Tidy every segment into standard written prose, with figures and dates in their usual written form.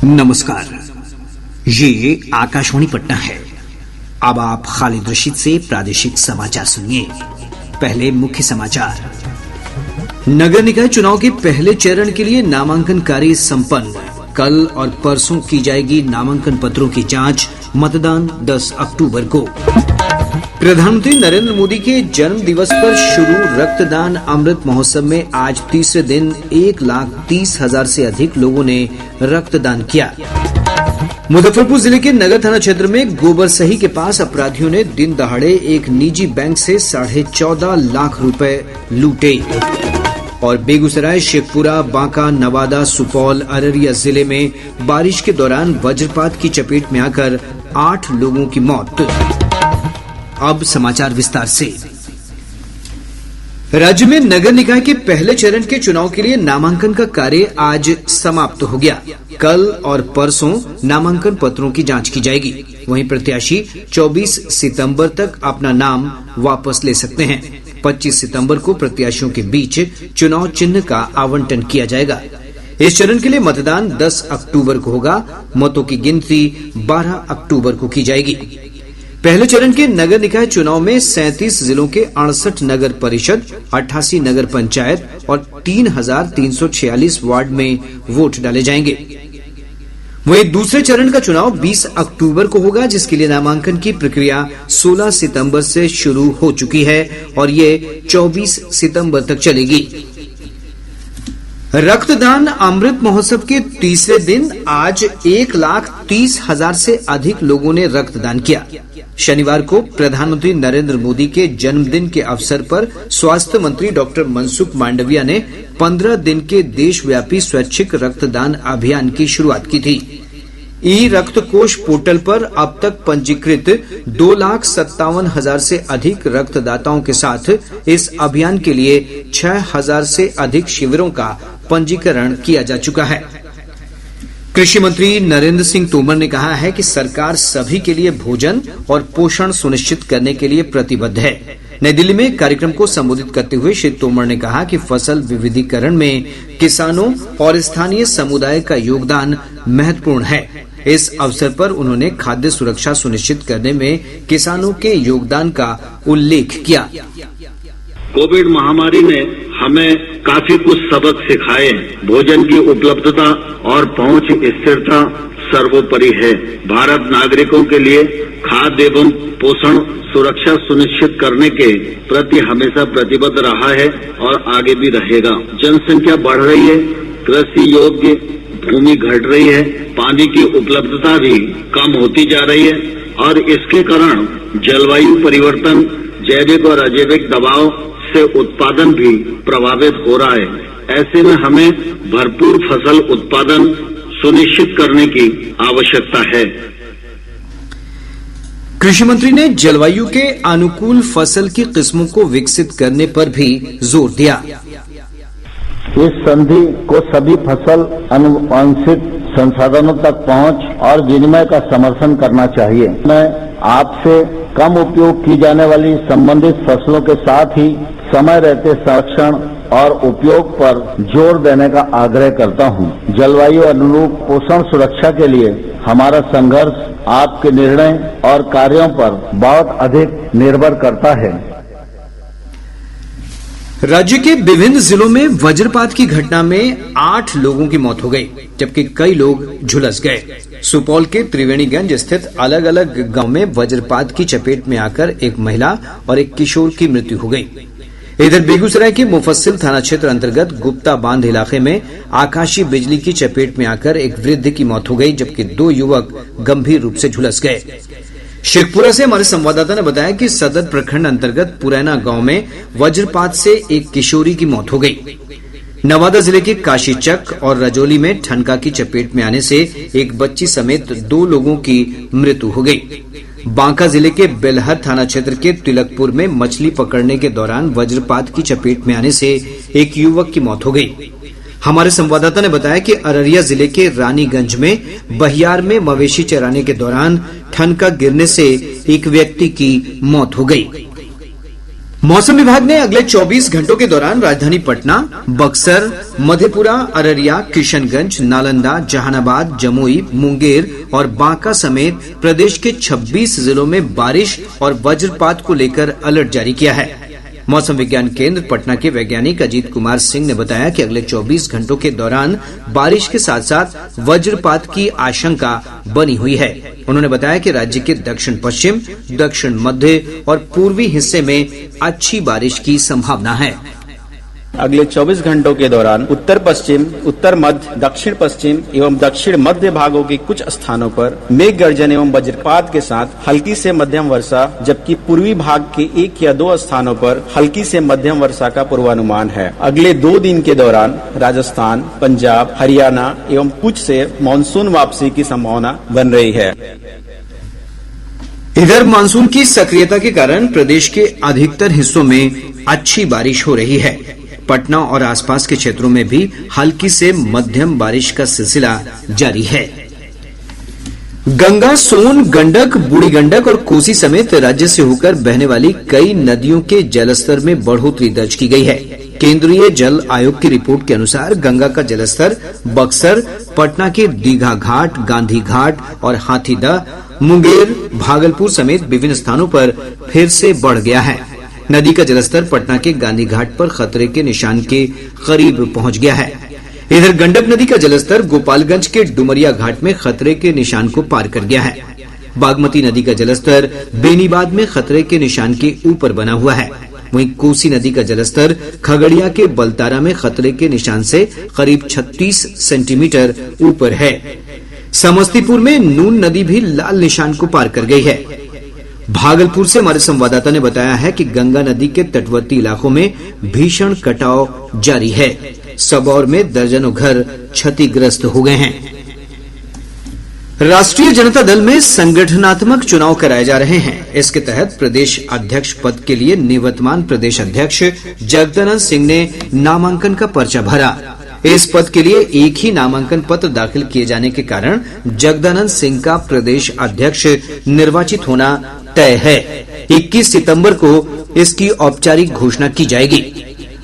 नमस्कार, ये आकाशवाणी पटना है। अब आप खालिद रशीद से प्रादेशिक समाचार सुनिए। पहले मुख्य समाचार। नगर निकाय चुनाव के पहले चरण के लिए नामांकन कार्य संपन्न। कल और परसों की जाएगी नामांकन पत्रों की जांच। मतदान 10 अक्टूबर को। प्रधानमंत्री नरेंद्र मोदी के जन्म दिवस पर शुरू रक्तदान अमृत महोत्सव में आज तीसरे दिन 1,30,000 से अधिक लोगों ने रक्तदान किया। मुजफ्फरपुर जिले के नगर थाना क्षेत्र में गोबरसही के पास अपराधियों ने दिन दहाड़े एक निजी बैंक से 14.5 लाख रुपए लूटे। और बेगूसराय, शेखपुरा, बांका, नवादा, सुपौल, अररिया जिले में बारिश के दौरान वज्रपात की चपेट में आकर 8 लोगों की मौत। अब समाचार विस्तार से। राज्य में नगर निकाय के पहले चरण के चुनाव के लिए नामांकन का कार्य आज समाप्त हो गया। कल और परसों नामांकन पत्रों की जांच की जाएगी। वहीं प्रत्याशी 24 सितंबर तक अपना नाम वापस ले सकते हैं। 25 सितंबर को प्रत्याशियों के बीच चुनाव चिन्ह का आवंटन किया जाएगा। इस चरण के लिए मतदान 10 अक्टूबर को होगा। मतों की गिनती 12 अक्टूबर को की जाएगी। पहले चरण के नगर निकाय चुनाव में 37 जिलों के 68 नगर परिषद, 88 नगर पंचायत और 3,346 वार्ड में वोट डाले जाएंगे। वहीं दूसरे चरण का चुनाव 20 अक्टूबर को होगा, जिसके लिए नामांकन की प्रक्रिया 16 सितंबर से शुरू हो चुकी है और ये 24 सितंबर तक चलेगी। रक्तदान अमृत महोत्सव के तीसरे दिन आज 1,30,000 से अधिक लोगों ने रक्तदान किया। शनिवार को प्रधानमंत्री नरेंद्र मोदी के जन्मदिन के अवसर पर स्वास्थ्य मंत्री डॉक्टर मनसुख मांडविया ने 15 दिन के देशव्यापी स्वैच्छिक रक्तदान अभियान की शुरुआत की थी। ई रक्त कोष पोर्टल पर अब तक पंजीकृत 2,57,000 से अधिक रक्तदाताओं के साथ इस अभियान के लिए 6,000 से अधिक शिविरों का पंजीकरण किया जा चुका है। कृषि मंत्री नरेंद्र सिंह तोमर ने कहा है कि सरकार सभी के लिए भोजन और पोषण सुनिश्चित करने के लिए प्रतिबद्ध है। नई दिल्ली में कार्यक्रम को संबोधित करते हुए श्री तोमर ने कहा कि फसल विविधीकरण में किसानों और स्थानीय समुदाय का योगदान महत्वपूर्ण है। इस अवसर पर उन्होंने खाद्य सुरक्षा सुनिश्चित करने में किसानों के योगदान का उल्लेख किया। कोविड महामारी ने हमें काफी कुछ सबक सिखाए। भोजन की उपलब्धता और पहुंच स्थिरता सर्वोपरि है। भारत नागरिकों के लिए खाद्य एवं पोषण सुरक्षा सुनिश्चित करने के प्रति हमेशा प्रतिबद्ध रहा है और आगे भी रहेगा। जनसंख्या बढ़ रही है, कृषि योग्य भूमि घट रही है, पानी की उपलब्धता भी कम होती जा रही है और इसके कारण जलवायु परिवर्तन, जैविक और अजैविक दबाव से उत्पादन भी प्रभावित हो रहा है। ऐसे में हमें भरपूर फसल उत्पादन सुनिश्चित करने की आवश्यकता है। कृषि मंत्री ने जलवायु के अनुकूल फसल की किस्मों को विकसित करने पर भी जोर दिया। इस संधि को सभी फसल अनुवांशिक संसाधनों तक पहुंच और विनिमय का समर्थन करना चाहिए। मैं आपसे कम उपयोग की जाने वाली संबंधित फसलों के साथ ही समय रहते संरक्षण और उपयोग पर जोर देने का आग्रह करता हूं। जलवायु अनुरूप पोषण सुरक्षा के लिए हमारा संघर्ष आपके निर्णय और कार्यों पर बहुत अधिक निर्भर करता है। राज्य के विभिन्न जिलों में वज्रपात की घटना में 8 लोगों की मौत हो गई, जबकि कई लोग झुलस गए। सुपौल के त्रिवेणीगंज स्थित अलग अलग गांव में वज्रपात की चपेट में आकर एक महिला और एक किशोर की मृत्यु हो गई। इधर बेगूसराय के मुफस्सिल थाना क्षेत्र अंतर्गत गुप्ता बांध इलाके में आकाशीय बिजली की चपेट में आकर एक वृद्ध की मौत हो गई, जबकि 2 युवक गंभीर रूप से झुलस गए। शेखपुरा से हमारे संवाददाता ने बताया कि सदर प्रखंड अंतर्गत पुरैना गांव में वज्रपात से एक किशोरी की मौत हो गई। नवादा जिले के काशीचक और रजौली में ठनका की चपेट में आने से एक बच्ची समेत 2 लोगों की मृत्यु हो गई। बांका जिले के बेलहर थाना क्षेत्र के तिलकपुर में मछली पकड़ने के दौरान वज्रपात की चपेट में आने से एक युवक की मौत हो गई। हमारे संवाददाता ने बताया कि अररिया जिले के रानीगंज में बहियार में मवेशी चराने के दौरान ठनका गिरने से एक व्यक्ति की मौत हो गई। मौसम विभाग ने अगले 24 घंटों के दौरान राजधानी पटना, बक्सर, मधेपुरा, अररिया, किशनगंज, नालंदा, जहानाबाद, जमुई, मुंगेर और बांका समेत प्रदेश के 26 जिलों में बारिश और वज्रपात को लेकर अलर्ट जारी किया है। मौसम विज्ञान केंद्र पटना के वैज्ञानिक अजीत कुमार सिंह ने बताया कि अगले 24 घंटों के दौरान बारिश के साथ साथ वज्रपात की आशंका बनी हुई है। उन्होंने बताया कि राज्य के दक्षिण पश्चिम, दक्षिण मध्य और पूर्वी हिस्से में अच्छी बारिश की संभावना है। अगले 24 घंटों के दौरान उत्तर पश्चिम, उत्तर मध्य, दक्षिण पश्चिम एवं दक्षिण मध्य भागों के कुछ स्थानों पर मेघ गर्जन एवं वज्रपात के साथ हल्की से मध्यम वर्षा, जबकि पूर्वी भाग के 1 या 2 स्थानों पर हल्की से मध्यम वर्षा का पूर्वानुमान है। अगले 2 दिन के दौरान राजस्थान, पंजाब, हरियाणा एवं पुंछ से मानसून वापसी की संभावना बन रही है। इधर मानसून की सक्रियता के कारण प्रदेश के अधिकतर हिस्सों में अच्छी बारिश हो रही है। पटना और आसपास के क्षेत्रों में भी हल्की से मध्यम बारिश का सिलसिला जारी है। गंगा, सोन, गंडक, बूढ़ी गंडक और कोसी समेत राज्य से होकर बहने वाली कई नदियों के जलस्तर में बढ़ोतरी दर्ज की गई है। केंद्रीय जल आयोग की रिपोर्ट के अनुसार गंगा का जलस्तर बक्सर, पटना के दीघा घाट, गांधी घाट और हाथीदह, मुंगेर, भागलपुर समेत विभिन्न स्थानों पर फिर से बढ़ गया है। नदी का जलस्तर पटना के गांधी घाट पर खतरे के निशान के करीब पहुंच गया है। इधर गंडक नदी का जलस्तर गोपालगंज के डुमरिया घाट में खतरे के निशान को पार कर गया है। बागमती नदी का जलस्तर बेनीबाद में खतरे के निशान के ऊपर बना हुआ है। वहीं कोसी नदी का जलस्तर खगड़िया के बलतारा में खतरे के निशान से करीब 36 सेंटीमीटर ऊपर है। समस्तीपुर में नून नदी भी लाल निशान को पार कर गई है। भागलपुर से हमारे संवाददाता ने बताया है कि गंगा नदी के तटवर्ती इलाकों में भीषण कटाव जारी है। सबौर में दर्जनों घर क्षतिग्रस्त हो गए हैं। राष्ट्रीय जनता दल में संगठनात्मक चुनाव कराए जा रहे हैं। इसके तहत प्रदेश अध्यक्ष पद के लिए निवर्तमान प्रदेश अध्यक्ष जगदानंद सिंह ने नामांकन का पर्चा भरा। इस पद के लिए एक ही नामांकन पत्र दाखिल किए जाने के कारण जगदानंद सिंह का प्रदेश अध्यक्ष निर्वाचित होना तय है। 21 सितंबर को इसकी औपचारिक घोषणा की जाएगी।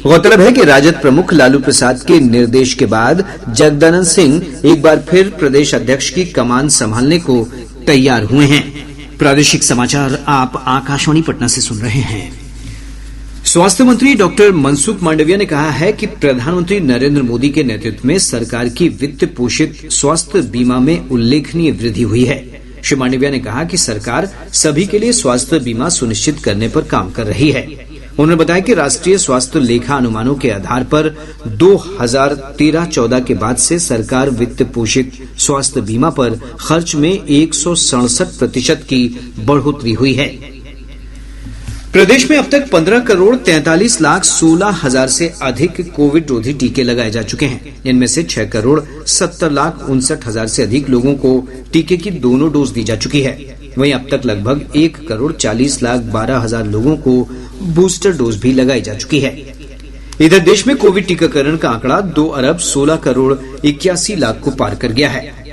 गौरतलब है कि राजद प्रमुख लालू प्रसाद के निर्देश के बाद जगदानंद सिंह एक बार फिर प्रदेश अध्यक्ष की कमान संभालने को तैयार हुए हैं। प्रादेशिक समाचार आप आकाशवाणी पटना से सुन रहे हैं। स्वास्थ्य मंत्री डॉक्टर मनसुख मांडविया ने कहा है कि प्रधानमंत्री नरेंद्र मोदी के नेतृत्व में सरकार की वित्त पोषित स्वास्थ्य बीमा में उल्लेखनीय वृद्धि हुई है। श्री मांडविया ने कहा कि सरकार सभी के लिए स्वास्थ्य बीमा सुनिश्चित करने पर काम कर रही है। उन्होंने बताया कि राष्ट्रीय स्वास्थ्य लेखा अनुमानों के आधार पर 2013-14 के बाद से सरकार वित्त पोषित स्वास्थ्य बीमा पर खर्च में 167% की बढ़ोतरी हुई है। प्रदेश में अब तक 15,43,16,00,000 से अधिक कोविड रोधी टीके लगाए जा चुके हैं। इनमें से 6,70,59,000 से अधिक लोगों को टीके की दोनों डोज दी जा चुकी है। वहीं अब तक लगभग 1,40,12,000 लोगों को बूस्टर डोज भी लगाई जा चुकी है। इधर देश में कोविड टीकाकरण का आंकड़ा 2,16,81,00,000 को पार कर गया है।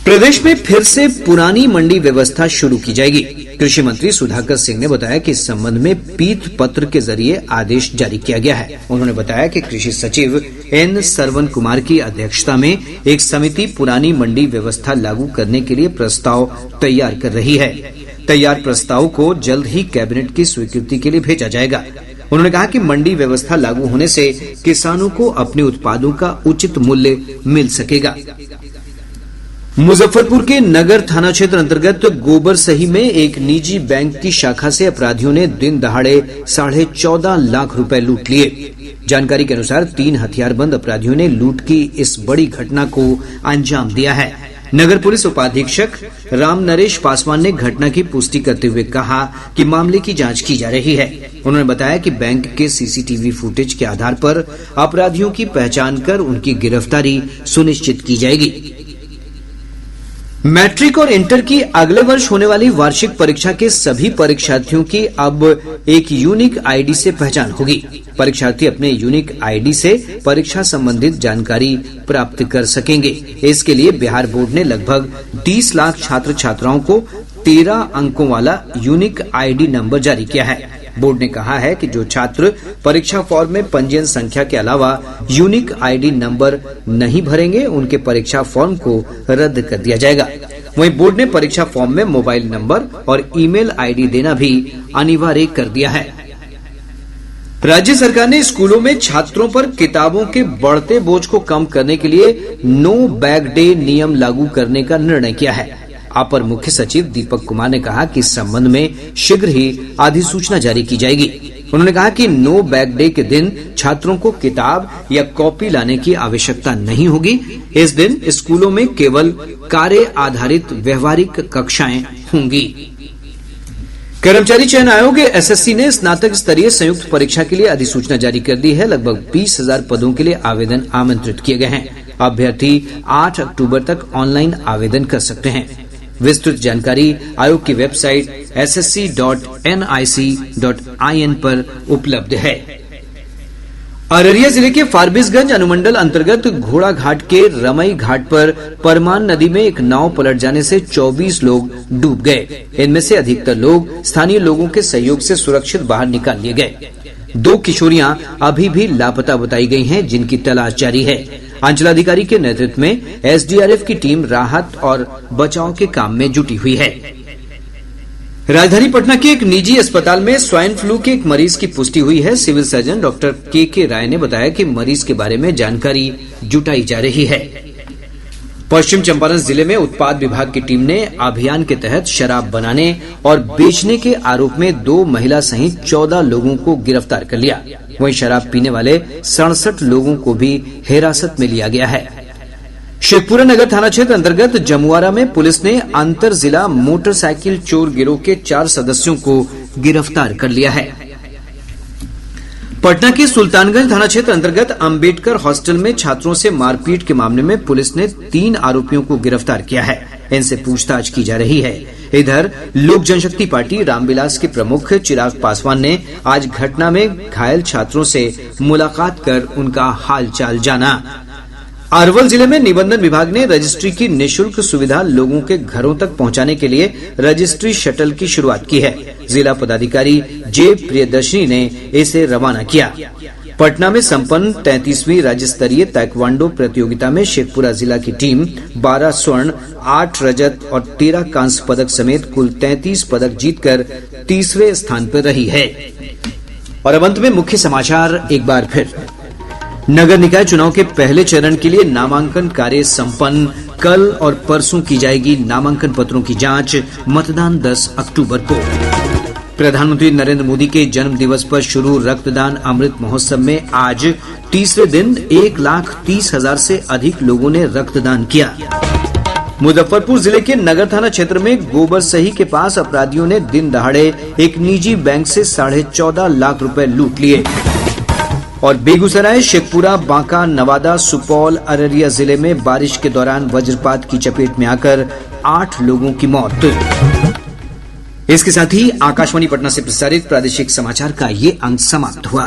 प्रदेश में फिर से पुरानी मंडी व्यवस्था शुरू की जाएगी। कृषि मंत्री सुधाकर सिंह ने बताया कि इस संबंध में पीत पत्र के जरिए आदेश जारी किया गया है। उन्होंने बताया कि कृषि सचिव एन सरवन कुमार की अध्यक्षता में एक समिति पुरानी मंडी व्यवस्था लागू करने के लिए प्रस्ताव तैयार कर रही है। तैयार प्रस्ताव को जल्द ही कैबिनेट की स्वीकृति के लिए भेजा जाएगा। उन्होंने कहा कि मंडी व्यवस्था लागू होने से किसानों को अपने उत्पादों का उचित मूल्य मिल सकेगा। मुजफ्फरपुर के नगर थाना क्षेत्र अंतर्गत गोबरसही में एक निजी बैंक की शाखा से अपराधियों ने दिन दहाड़े 14.5 लाख रुपए लूट लिए। जानकारी के अनुसार 3 हथियारबंद अपराधियों ने लूट की इस बड़ी घटना को अंजाम दिया है। नगर पुलिस उपाधीक्षक राम नरेश पासवान ने घटना की पुष्टि करते हुए कहा कि मामले की जांच की जा रही है। उन्होंने बताया कि बैंक के सीसीटीवी फुटेज के आधार पर अपराधियों की पहचान कर उनकी गिरफ्तारी सुनिश्चित की जाएगी। मैट्रिक और इंटर की अगले वर्ष होने वाली वार्षिक परीक्षा के सभी परीक्षार्थियों की अब एक यूनिक आईडी से पहचान होगी। परीक्षार्थी अपने यूनिक आईडी से परीक्षा संबंधित जानकारी प्राप्त कर सकेंगे। इसके लिए बिहार बोर्ड ने लगभग 30 लाख छात्र छात्राओं को 13 अंकों वाला यूनिक आईडी नंबर जारी किया है। बोर्ड ने कहा है कि जो छात्र परीक्षा फॉर्म में पंजीयन संख्या के अलावा यूनिक आईडी नंबर नहीं भरेंगे उनके परीक्षा फॉर्म को रद्द कर दिया जाएगा। वहीं बोर्ड ने परीक्षा फॉर्म में मोबाइल नंबर और ईमेल आईडी देना भी अनिवार्य कर दिया है। राज्य सरकार ने स्कूलों में छात्रों पर किताबों के बढ़ते बोझ को कम करने के लिए नो बैग डे नियम लागू करने का निर्णय किया है। अपर मुख्य सचिव दीपक कुमार ने कहा कि इस संबंध में शीघ्र ही अधिसूचना जारी की जाएगी। उन्होंने कहा कि नो बैग डे के दिन छात्रों को किताब या कॉपी लाने की आवश्यकता नहीं होगी। इस दिन स्कूलों में केवल कार्य आधारित व्यवहारिक कक्षाएं होंगी। कर्मचारी चयन आयोग एसएससी ने स्नातक स्तरीय संयुक्त परीक्षा के लिए अधिसूचना जारी कर दी है। लगभग 20,000 पदों के लिए आवेदन आमंत्रित किए गए हैं। अभ्यर्थी 8 अक्टूबर तक ऑनलाइन आवेदन कर सकते हैं। विस्तृत जानकारी आयोग की वेबसाइट ssc.nic.in पर उपलब्ध है। अररिया जिले के फारबिसगंज अनुमंडल अंतर्गत घोड़ा घाट के रमई घाट पर परमान नदी में एक नाव पलट जाने से 24 लोग डूब गए। इनमें से अधिकतर लोग स्थानीय लोगों के सहयोग से सुरक्षित बाहर निकाल लिए गए। 2 किशोरियां अभी भी लापता बताई गई हैं, जिनकी तलाश जारी है। अंचलाधिकारी के नेतृत्व में एसडीआरएफ की टीम राहत और बचाव के काम में जुटी हुई है। राजधानी पटना के एक निजी अस्पताल में स्वाइन फ्लू के एक मरीज की पुष्टि हुई है। सिविल सर्जन डॉक्टर के राय ने बताया कि मरीज के बारे में जानकारी जुटाई जा रही है। पश्चिम चंपारण जिले में उत्पाद विभाग की टीम ने अभियान के तहत शराब बनाने और बेचने के आरोप में 2 महिला सहित 14 लोगों को गिरफ्तार कर लिया। वहीं शराब पीने वाले 67 लोगों को भी हिरासत में लिया गया है। शेखपुरा नगर थाना क्षेत्र अंतर्गत जमुआरा में पुलिस ने अंतर जिला मोटरसाइकिल चोर गिरोह के 4 सदस्यों को गिरफ्तार कर लिया है। पटना के सुल्तानगंज थाना क्षेत्र अंतर्गत अंबेडकर हॉस्टल में छात्रों से मारपीट के मामले में पुलिस ने 3 आरोपियों को गिरफ्तार किया है। इनसे पूछताछ की जा रही है। इधर लोक जनशक्ति पार्टी रामविलास के प्रमुख चिराग पासवान ने आज घटना में घायल छात्रों से मुलाकात कर उनका हालचाल जाना। अरवल जिले में निबंधन विभाग ने रजिस्ट्री की निःशुल्क सुविधा लोगों के घरों तक पहुंचाने के लिए रजिस्ट्री शटल की शुरुआत की है। जिला पदाधिकारी जे प्रियदर्शनी ने इसे रवाना किया। पटना में संपन्न 33वीं राज्य स्तरीय ताइक्वांडो प्रतियोगिता में शेखपुरा जिला की टीम 12 स्वर्ण, 8 रजत और 13 कांस्य पदक समेत कुल 33 पदक जीतकर तीसरे स्थान पर रही है। और अब अंत में मुख्य समाचार एक बार फिर। नगर निकाय चुनाव के पहले चरण के लिए नामांकन कार्य संपन्न। कल और परसों की जाएगी नामांकन पत्रों की जांच। मतदान 10 अक्टूबर को। प्रधानमंत्री नरेंद्र मोदी के जन्म दिवस पर शुरू रक्तदान अमृत महोत्सव में आज तीसरे दिन 1,30,000 से अधिक लोगों ने रक्तदान किया। मुजफ्फरपुर जिले के नगर थाना क्षेत्र में गोबरसही के पास अपराधियों ने दिन दहाड़े एक निजी बैंक से 14.5 लाख रुपए लूट लिए। और बेगूसराय, शेखपुरा, बांका, नवादा, सुपौल, अररिया जिले में बारिश के दौरान वज्रपात की चपेट में आकर 8 लोगों की मौत। इसके साथ ही आकाशवाणी पटना से प्रसारित प्रादेशिक समाचार का ये अंक समाप्त हुआ।